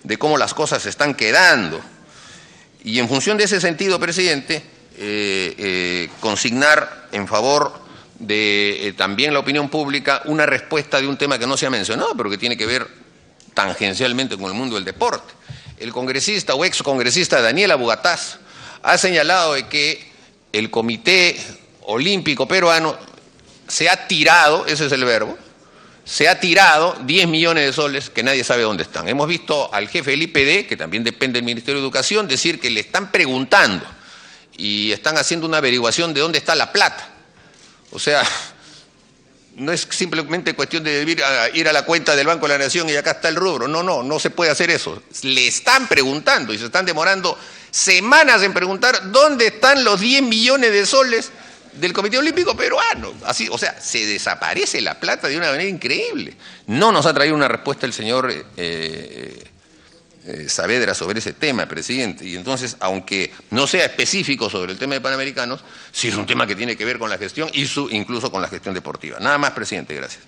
de cómo las cosas se están quedando. Y en función de ese sentido, presidente, consignar en favor de también la opinión pública una respuesta de un tema que no se ha mencionado, pero que tiene que ver tangencialmente con el mundo del deporte. El congresista o excongresista Daniel Abugataz ha señalado de que el Comité Olímpico Peruano se ha tirado, ese es el verbo, se ha tirado 10 millones de soles que nadie sabe dónde están. Hemos visto al jefe del IPD, que también depende del Ministerio de Educación, decir que le están preguntando y están haciendo una averiguación de dónde está la plata. O sea, no es simplemente cuestión de ir a la cuenta del Banco de la Nación y acá está el rubro. No se puede hacer eso. Le están preguntando y se están demorando semanas en preguntar dónde están los 10 millones de soles del Comité Olímpico Peruano. Así, o sea, se desaparece la plata de una manera increíble. No nos ha traído una respuesta el señor Saavedra sobre ese tema, presidente. Y entonces, aunque no sea específico sobre el tema de Panamericanos, sí es un tema que tiene que ver con la gestión y incluso con la gestión deportiva. Nada más, presidente. Gracias.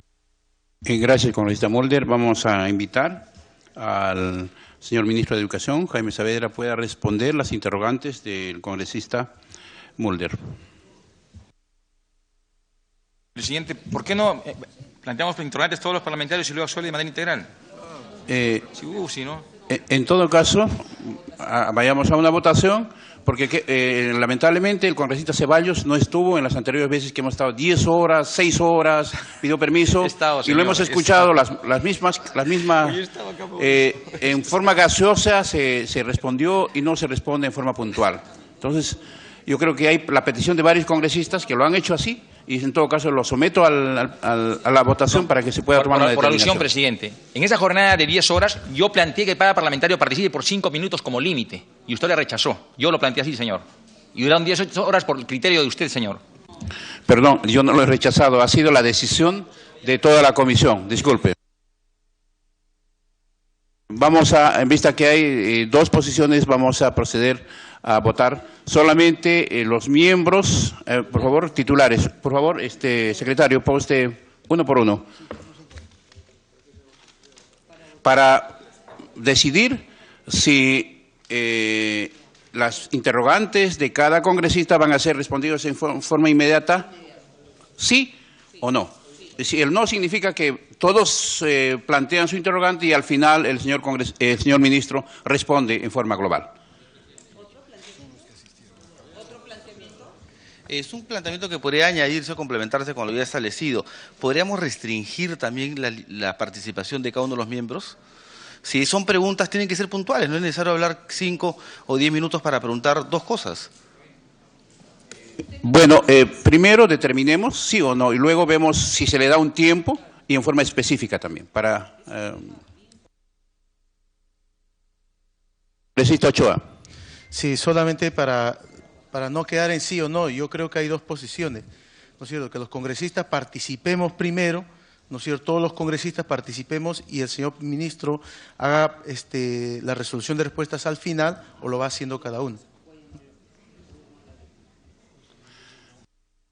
Gracias, congresista Mulder. Vamos a invitar al señor ministro de Educación, Jaime Saavedra, pueda responder las interrogantes del congresista Mulder. Presidente, ¿por qué no planteamos interrogantes todos los parlamentarios y luego suele de manera integral? Si no. En todo caso, vayamos a una votación, porque lamentablemente el congresista Ceballos no estuvo en las anteriores veces que hemos estado 10 horas, 6 horas, pidió permiso, y lo hemos escuchado las mismas, en forma gaseosa se respondió y no se responde en forma puntual. Entonces, yo creo que hay la petición de varios congresistas que lo han hecho así, y en todo caso lo someto a la votación para que se pueda tomar una determinación. Por alusión, presidente, en esa jornada de 10 horas yo planteé que cada parlamentario participe por 5 minutos como límite, y usted le rechazó. Yo lo planteé así, señor. Y duraron 10 horas por el criterio de usted, señor. Perdón, yo no lo he rechazado, ha sido la decisión de toda la comisión, disculpe. Vamos a, en vista que hay 2 posiciones, vamos a proceder a votar solamente los miembros, por favor, titulares. Por favor, secretario, poste uno por uno. Para decidir si las interrogantes de cada congresista van a ser respondidas en forma inmediata, sí o no. Si el no significa que todos plantean su interrogante y al final el señor ministro responde en forma global. Es un planteamiento que podría añadirse o complementarse con lo ya establecido. ¿Podríamos restringir también la participación de cada uno de los miembros? Si son preguntas, tienen que ser puntuales. No es necesario hablar 5 o 10 minutos para preguntar 2 cosas. Bueno, primero determinemos sí o no y luego vemos si se le da un tiempo y en forma específica también. Para Congresista Ochoa. Sí, solamente para no quedar en sí o no, yo creo que hay 2 posiciones, ¿no es cierto? Que los congresistas participemos primero, ¿no es cierto? Todos los congresistas participemos y el señor ministro haga la resolución de respuestas al final o lo va haciendo cada uno.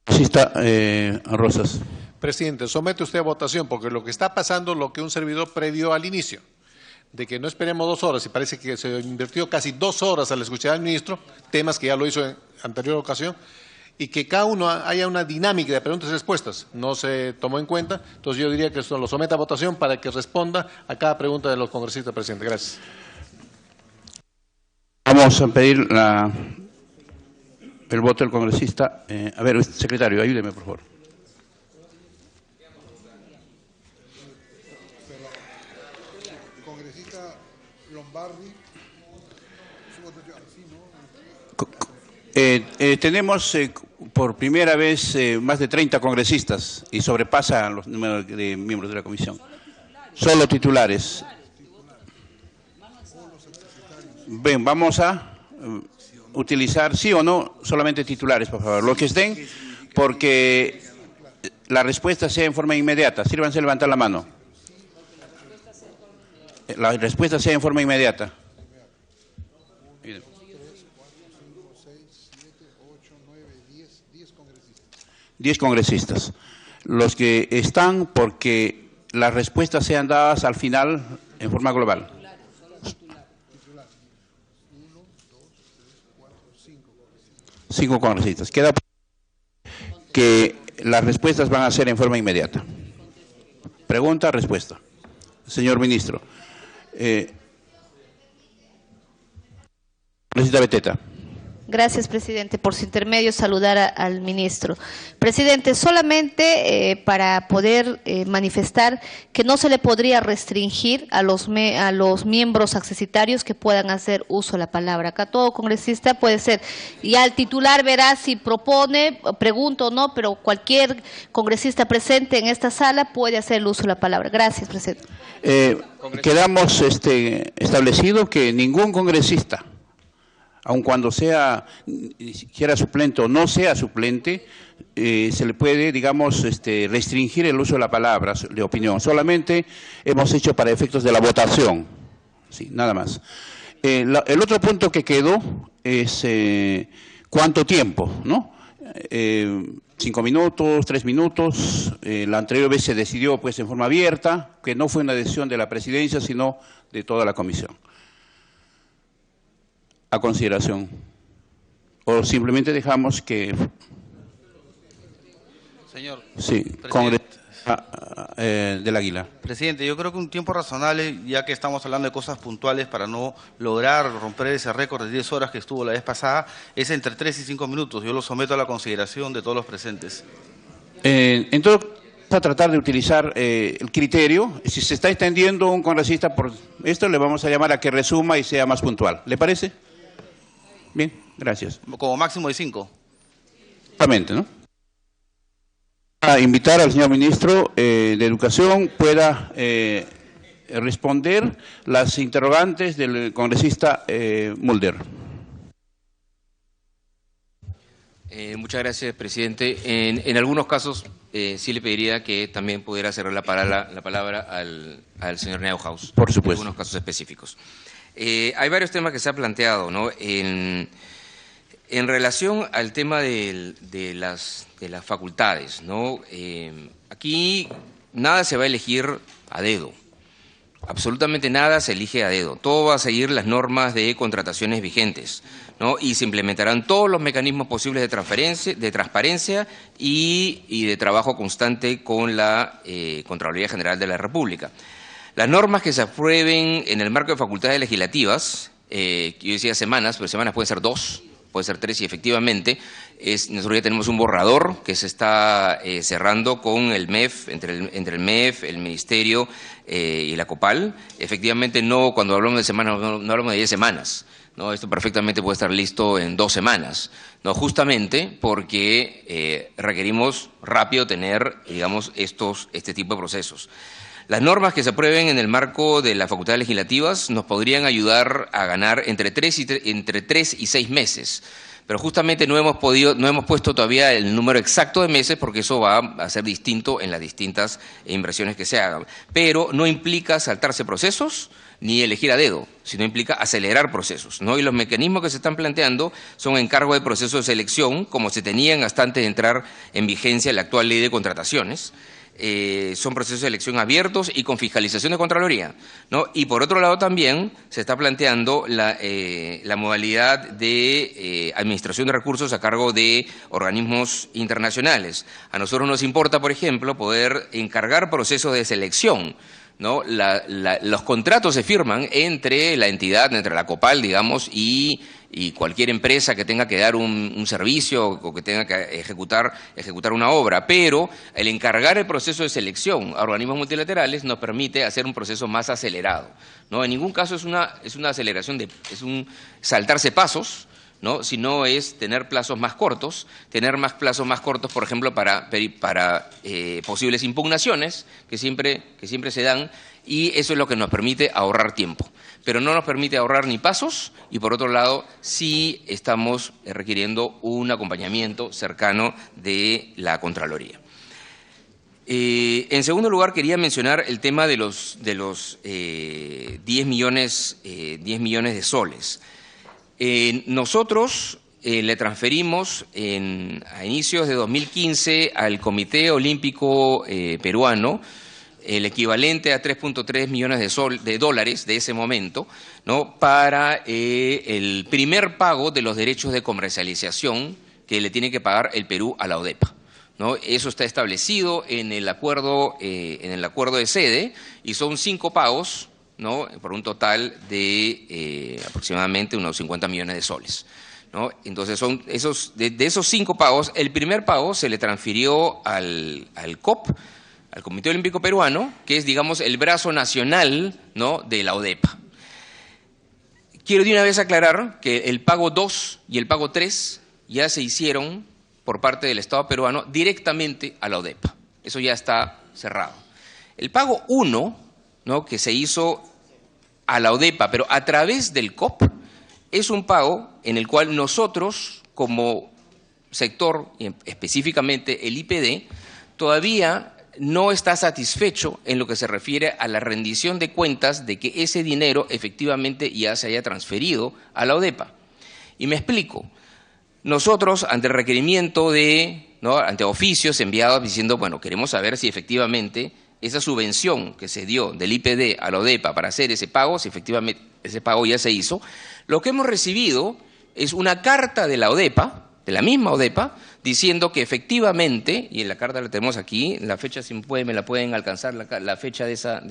Congresista Rosas. Presidente, somete usted a votación, porque lo que está pasando es lo que un servidor previó al inicio, de que no esperemos 2 horas, y parece que se invirtió casi 2 horas al escuchar al ministro, temas que ya lo hizo en anterior ocasión, y que cada uno haya una dinámica de preguntas y respuestas. No se tomó en cuenta, entonces yo diría que esto lo someta a votación para que responda a cada pregunta de los congresistas, presidente. Gracias. Vamos a pedir el voto del congresista. A ver, secretario, ayúdeme, por favor. Congresista Lombardi. Tenemos por primera vez más de 30 congresistas y sobrepasa los números de miembros de la comisión. Solo titulares. Bien, vamos a utilizar, sí o no, solamente titulares, por favor. Los que estén, porque la respuesta sea en forma inmediata. Sírvanse a levantar la mano. La respuesta sea en forma inmediata. 10 congresistas. Los que están porque las respuestas sean dadas al final en forma global. 5 congresistas. Queda que las respuestas van a ser en forma inmediata. Pregunta, respuesta. Señor ministro. Congresista Beteta. Gracias, presidente. Por su intermedio, saludar al ministro. Presidente, solamente para poder manifestar que no se le podría restringir a los miembros accesitarios que puedan hacer uso de la palabra. Acá todo congresista puede ser. Y al titular verá si propone, pregunto o no, pero cualquier congresista presente en esta sala puede hacer el uso de la palabra. Gracias, presidente. Quedamos establecido que ningún congresista, aun cuando sea siquiera suplente o no sea suplente, se le puede, digamos, restringir el uso de la palabra de opinión. Solamente hemos hecho para efectos de la votación. Sí, nada más. El otro punto que quedó es cuánto tiempo, ¿no? 5 minutos, 3 minutos. La anterior vez se decidió pues en forma abierta, que no fue una decisión de la presidencia, sino de toda la comisión. A consideración. O simplemente dejamos que... Señor sí, congresista del Águila. Presidente, yo creo que un tiempo razonable, ya que estamos hablando de cosas puntuales para no lograr romper ese récord de 10 horas que estuvo la vez pasada, es entre 3 y 5 minutos. Yo lo someto a la consideración de todos los presentes. Entonces, a tratar de utilizar el criterio. Si se está extendiendo un congresista por esto, le vamos a llamar a que resuma y sea más puntual. ¿Le parece? Bien, gracias. Como máximo de 5. Exactamente, ¿no? A invitar al señor ministro de Educación pueda responder las interrogantes del congresista Mulder. Muchas gracias, presidente. En algunos casos sí le pediría que también pudiera cerrar la palabra al señor Neuhaus. Por supuesto. En algunos casos específicos. Hay varios temas que se ha planteado, ¿no? En relación al tema de las facultades, ¿no? Aquí nada se va a elegir a dedo. Absolutamente nada se elige a dedo. Todo va a seguir las normas de contrataciones vigentes, ¿no? Y se implementarán todos los mecanismos posibles de transparencia y de trabajo constante con la Contraloría General de la República. Las normas que se aprueben en el marco de facultades legislativas, yo decía semanas, pero semanas pueden ser 2, puede ser 3 y efectivamente nosotros ya tenemos un borrador que se está cerrando con el MEF, entre el MEF, el Ministerio y la COPAL. Efectivamente, no, cuando hablamos de semanas, no hablamos de 10 semanas. ¿No? Esto perfectamente puede estar listo en 2 semanas, ¿no? Justamente porque requerimos rápido tener, digamos, este tipo de procesos. Las normas que se aprueben en el marco de las facultades legislativas nos podrían ayudar a ganar entre 3 y 6 meses. Pero justamente no hemos puesto todavía el número exacto de meses porque eso va a ser distinto en las distintas inversiones que se hagan. Pero no implica saltarse procesos ni elegir a dedo, sino implica acelerar procesos, ¿no? Y los mecanismos que se están planteando son encargo de procesos de selección, como se tenían hasta antes de entrar en vigencia la actual ley de contrataciones. son procesos de elección abiertos y con fiscalización de Contraloría, ¿no? Y por otro lado también se está planteando la modalidad de administración de recursos a cargo de organismos internacionales. A nosotros nos importa, por ejemplo, poder encargar procesos de selección, ¿no? Los contratos se firman entre la entidad, entre la COPAL, digamos, y cualquier empresa que tenga que dar un servicio o que tenga que ejecutar una obra, pero el encargar el proceso de selección a organismos multilaterales nos permite hacer un proceso más acelerado, ¿no? En ningún caso es una aceleración, es un saltarse pasos, ¿no? Sino es tener plazos más cortos, por ejemplo, para posibles impugnaciones que siempre se dan, y eso es lo que nos permite ahorrar tiempo. Pero no nos permite ahorrar ni pasos y, por otro lado, sí estamos requiriendo un acompañamiento cercano de la Contraloría. En segundo lugar, quería mencionar el tema de los 10 millones de soles. Nosotros le transferimos a inicios de 2015 al Comité Olímpico Peruano el equivalente a 3.3 millones de dólares de ese momento, ¿no? Para el primer pago de los derechos de comercialización que le tiene que pagar el Perú a la ODEPA, ¿no? Eso está establecido en el acuerdo de sede y son 5 pagos, ¿no? Por un total de aproximadamente unos 50 millones de soles, ¿no? Entonces, de esos 5 pagos, el primer pago se le transfirió al COP, al Comité Olímpico Peruano, que es, digamos, el brazo nacional, ¿no?, de la ODEPA. Quiero de una vez aclarar que el pago 2 y el pago 3 ya se hicieron por parte del Estado peruano directamente a la ODEPA. Eso ya está cerrado. El pago 1, ¿no?, que se hizo a la ODEPA, pero a través del COP, es un pago en el cual nosotros, como sector, y específicamente el IPD, todavía no está satisfecho en lo que se refiere a la rendición de cuentas de que ese dinero efectivamente ya se haya transferido a la ODEPA. Y me explico. Nosotros, ante el requerimiento ante oficios enviados diciendo, bueno, queremos saber si efectivamente esa subvención que se dio del IPD a la ODEPA para hacer ese pago, si efectivamente ese pago ya se hizo, lo que hemos recibido es una carta de la ODEPA, de la misma ODEPA, diciendo que efectivamente, y en la carta la tenemos aquí, la fecha, si me la pueden alcanzar, la fecha de esa